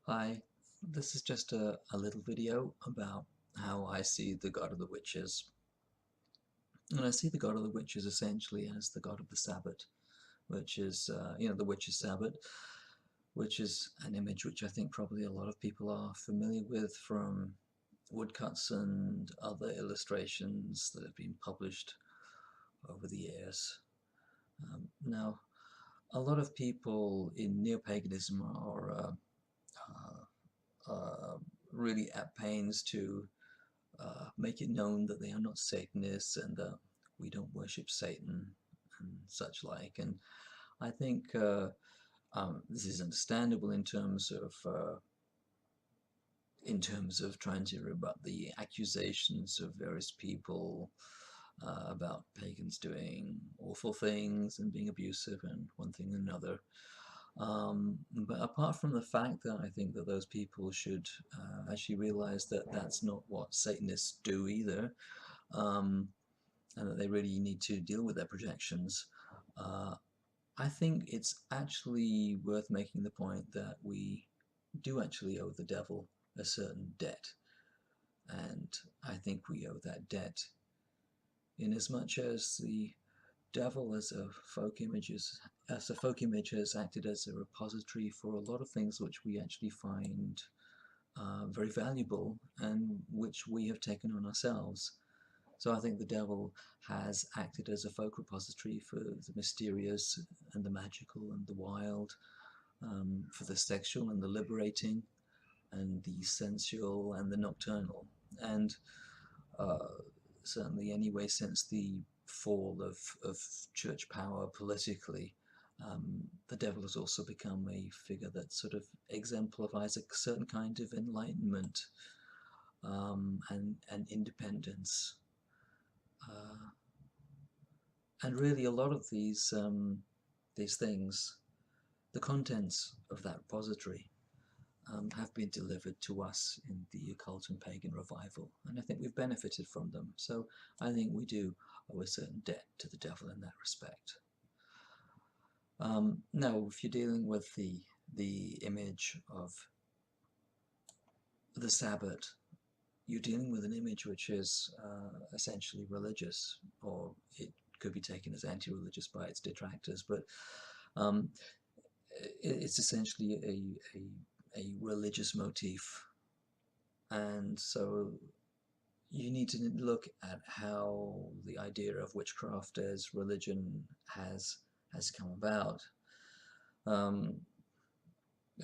Hi, this is just a little video about how I see the god of the witches. And I see the god of the witches essentially as the god of the sabbat, which is, the witches' sabbat, which is an image which I think probably a lot of people are familiar with from woodcuts and other illustrations that have been published over the years. Now, a lot of people in neo-paganism are really at pains to make it known that they are not Satanists and that we don't worship Satan and such like. And I think this is understandable in terms of trying to rebut the accusations of various people about pagans doing awful things and being abusive and one thing and another. But apart from the fact that I think that those people should actually realize that that's not what Satanists do either, and that they really need to deal with their projections, uh, I think it's actually worth making the point that we do actually owe the devil a certain debt. And I think we owe that debt inasmuch as the devil as a folk image has acted as a repository for a lot of things which we actually find very valuable and which we have taken on ourselves. So I think the devil has acted as a folk repository for the mysterious and the magical and the wild, for the sexual and the liberating, and the sensual and the nocturnal. And uh, certainly anyway, since the fall of church power politically, the devil has also become a figure that sort of exemplifies a certain kind of enlightenment, and independence. Uh, and really, a lot of these things, the contents of that repository, have been delivered to us in the occult and pagan revival, and I think we've benefited from them. So I think we do owe a certain debt to the devil in that respect. Now, if you're dealing with the image of the Sabbath, you're dealing with an image which is essentially religious, or it could be taken as anti-religious by its detractors, but um, it's essentially a religious motif. And so you need to look at how the idea of witchcraft as religion has come about. Um,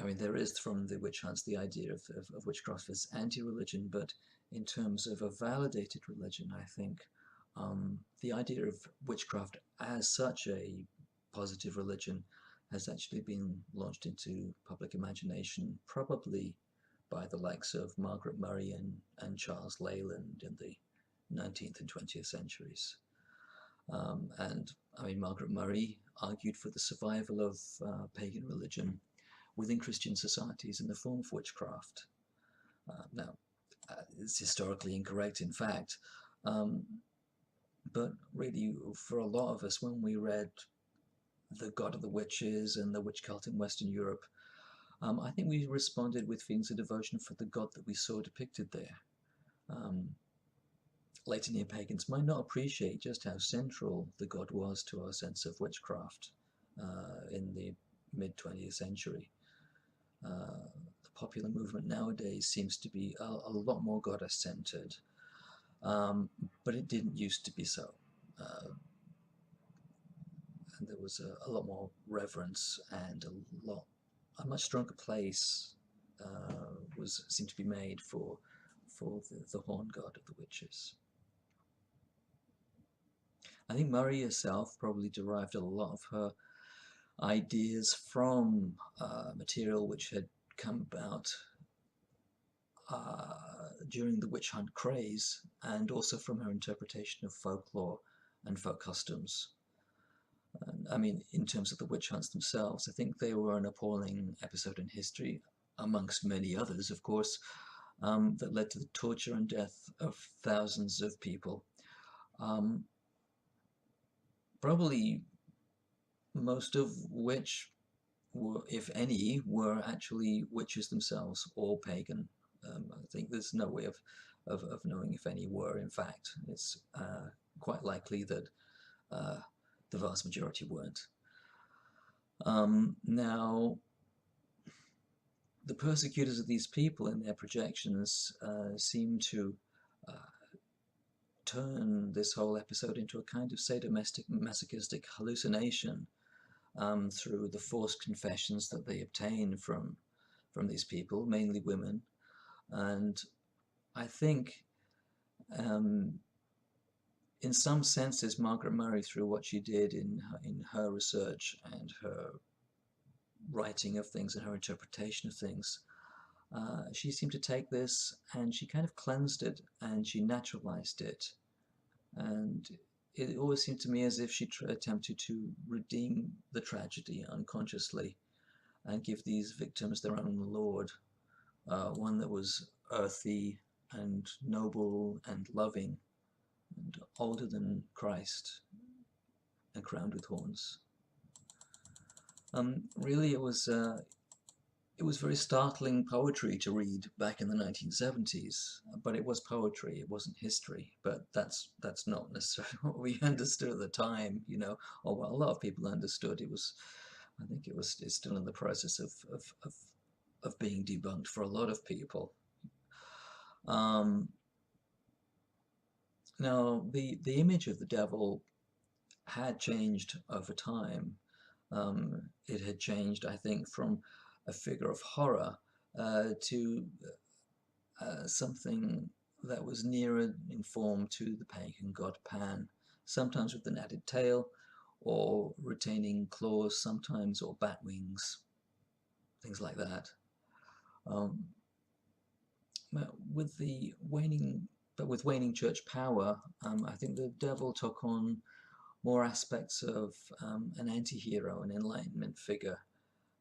I mean, there is from the witch hunts the idea of witchcraft as anti-religion, but in terms of a validated religion, I think the idea of witchcraft as such a positive religion has actually been launched into public imagination, probably by the likes of Margaret Murray and Charles Leyland in the 19th and 20th centuries. And I mean, Margaret Murray argued for the survival of pagan religion within Christian societies in the form of witchcraft. Now, it's historically incorrect, in fact, um, but really, for a lot of us, when we read The God of the Witches and the witch cult in Western Europe, I think we responded with feelings of devotion for the god that we saw depicted there. Um, Later neo-pagans might not appreciate just how central the god was to our sense of witchcraft in the mid-20th century. The popular movement nowadays seems to be a lot more goddess-centered, but it didn't used to be so. And there was a lot more reverence and a much stronger place seemed to be made for the horn god of the witches. I think Murray herself probably derived a lot of her ideas from material which had come about during the witch hunt craze, and also from her interpretation of folklore and folk customs. I mean, in terms of the witch hunts themselves, I think they were an appalling episode in history, amongst many others, of course, that led to the torture and death of thousands of people. Um, Probably most of which if any, were actually witches themselves or pagan. I think there's no way of knowing if any were. In fact, it's quite likely that uh, the vast majority weren't. Now, the persecutors of these people in their projections seem to uh, turn this whole episode into a kind of sadomasochistic hallucination through the forced confessions that they obtain from these people, mainly women. And I think, um, in some senses, Margaret Murray, through what she did in her research and her writing of things and her interpretation of things, she seemed to take this and she kind of cleansed it and she naturalized it. And it always seemed to me as if she attempted to redeem the tragedy unconsciously and give these victims their own Lord, one that was earthy and noble and loving and older than Christ and crowned with horns. Really, it was very startling poetry to read back in the 1970s, but it was poetry, it wasn't history. But that's not necessarily what we understood at the time, you know, or what a lot of people understood. I think it's still in the process of being debunked for a lot of people. Um, Now, the image of the devil had changed over time. It had changed, I think, from a figure of horror to something that was nearer in form to the pagan god Pan, sometimes with an added tail, or retaining claws sometimes, or bat wings, things like that. Um, with the waning, but with waning church power, I think the devil took on more aspects of an anti-hero, an enlightenment figure,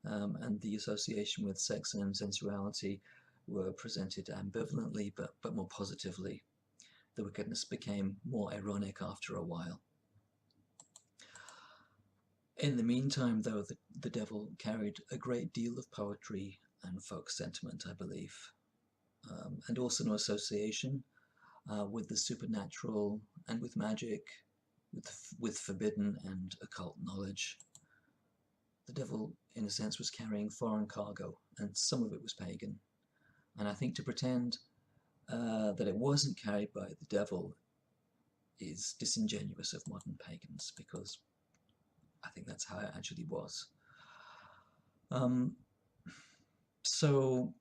and the association with sex and sensuality were presented ambivalently but more positively. The wickedness became more ironic after a while. In the meantime, though, the devil carried a great deal of poetry and folk sentiment, I believe, and also no association with the supernatural and with magic, with forbidden and occult knowledge. The devil, in a sense, was carrying foreign cargo, and some of it was pagan. And I think to pretend that it wasn't carried by the devil is disingenuous of modern pagans, because I think that's how it actually was. So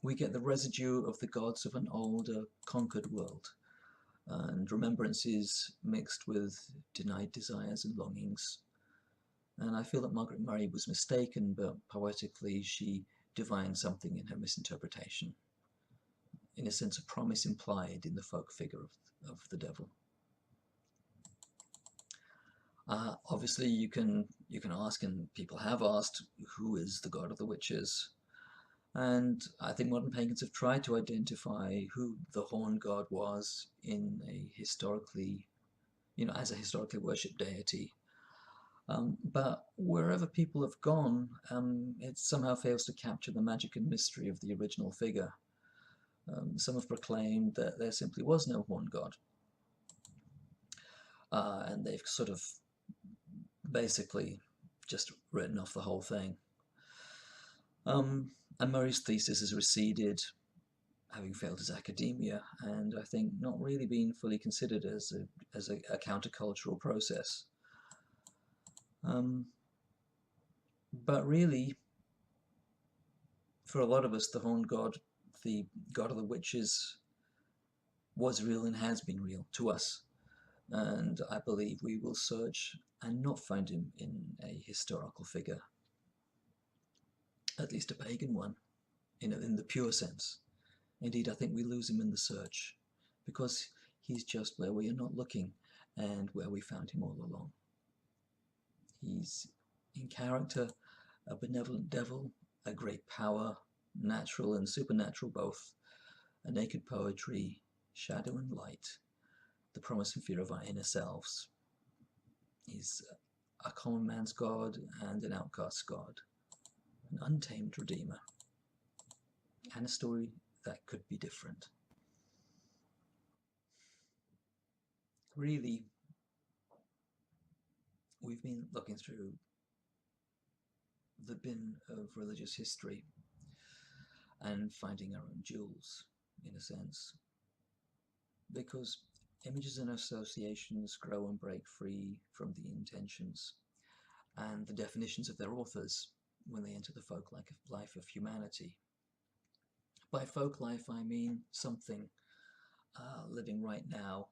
we get the residue of the gods of an older, conquered world, and remembrances mixed with denied desires and longings. And I feel that Margaret Murray was mistaken, but poetically she divined something in her misinterpretation. In a sense, a promise implied in the folk figure of the devil. Obviously, you can ask, and people have asked, who is the god of the witches? And I think modern pagans have tried to identify who the horn god was in a historically, as a historically worshipped deity. But wherever people have gone, it somehow fails to capture the magic and mystery of the original figure. Some have proclaimed that there simply was no horn god. And they've sort of basically just written off the whole thing. And Murray's thesis has receded, having failed his academia, and I think not really being fully considered as a countercultural process. But really, for a lot of us, the horned god, the god of the witches, was real and has been real to us. And I believe we will search and not find him in a historical figure, at least a pagan one, in the pure sense. Indeed, I think we lose him in the search, because he's just where we are not looking and where we found him all along. He's in character a benevolent devil, a great power, natural and supernatural both, a naked poetry, shadow and light, the promise and fear of our inner selves. He's a common man's God and an outcast's God, an untamed redeemer, and a story that could be different. Really, we've been looking through the bin of religious history and finding our own jewels, in a sense, because images and associations grow and break free from the intentions and the definitions of their authors when they enter the folk life of humanity. By folk life, I mean something living right now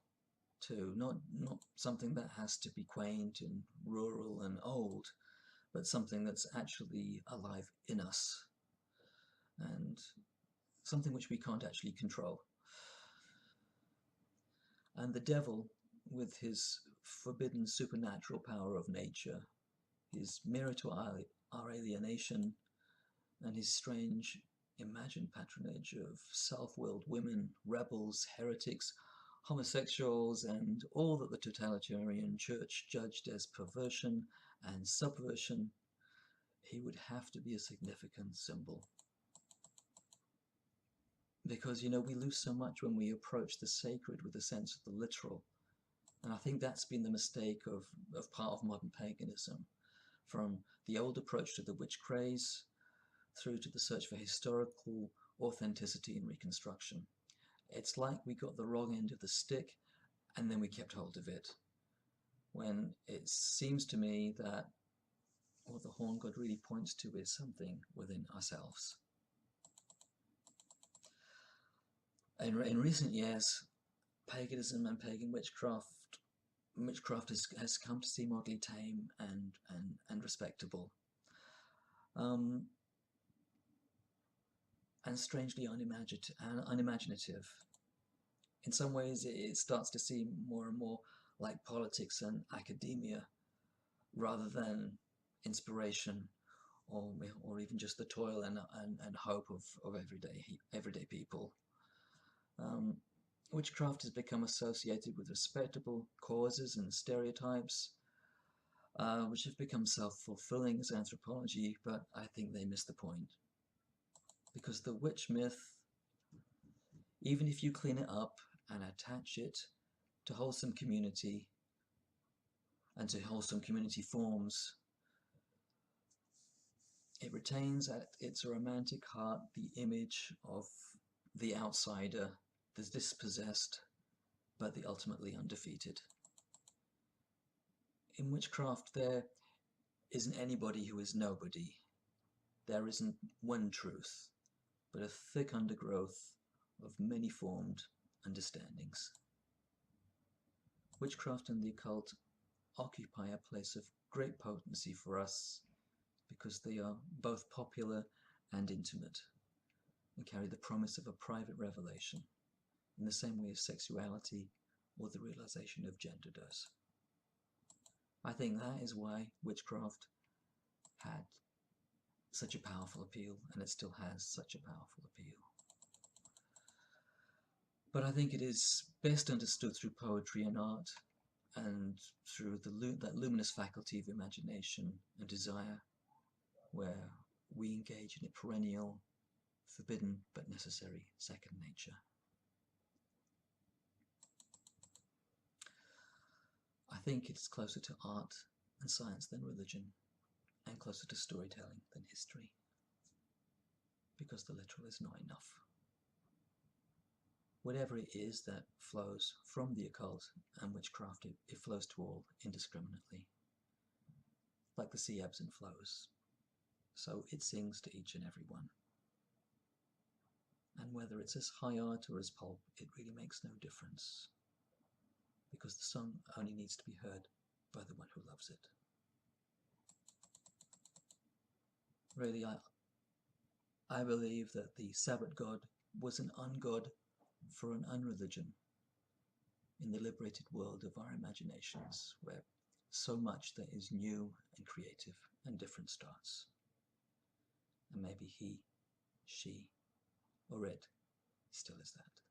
too, not something that has to be quaint and rural and old, but something that's actually alive in us and something which we can't actually control. And the devil, with his forbidden supernatural power of nature, his mirror to our alienation, and his strange imagined patronage of self-willed women, rebels, heretics, homosexuals, and all that the totalitarian church judged as perversion and subversion, he would have to be a significant symbol. Because, you know, we lose so much when we approach the sacred with a sense of the literal. And I think that's been the mistake of part of modern paganism, from the old approach to the witch craze through to the search for historical authenticity and reconstruction. It's like we got the wrong end of the stick and then we kept hold of it, when it seems to me that what the horn god really points to is something within ourselves. In recent years, paganism and pagan witchcraft has come to seem oddly tame and respectable, and strangely unimaginative. In some ways, it starts to seem more and more like politics and academia, rather than inspiration, or even just the toil and hope of everyday people. Witchcraft has become associated with respectable causes and stereotypes, which have become self-fulfilling as anthropology, but I think they miss the point. Because the witch myth, even if you clean it up and attach it to wholesome community and to wholesome community forms, it retains at its romantic heart the image of the outsider, the dispossessed, but the ultimately undefeated. In witchcraft, there isn't anybody who is nobody. There isn't one truth, but a thick undergrowth of many-formed understandings. Witchcraft and the occult occupy a place of great potency for us because they are both popular and intimate, and carry the promise of a private revelation, in the same way as sexuality or the realization of gender does. I think that is why witchcraft had such a powerful appeal, and it still has such a powerful appeal. But I think it is best understood through poetry and art, and through that luminous faculty of imagination and desire, where we engage in a perennial, forbidden but necessary second nature. I think it's closer to art and science than religion, and closer to storytelling than history, because the literal is not enough. Whatever it is that flows from the occult and witchcraft, it flows to all indiscriminately, like the sea ebbs and flows. So it sings to each and every one. And whether it's as high art or as pulp, it really makes no difference, because the song only needs to be heard by the one who loves it. Really, I believe that the Sabbat god was an ungod for an unreligion in the liberated world of our imaginations, where so much that is new and creative and different starts. And maybe he, she, or it still is that.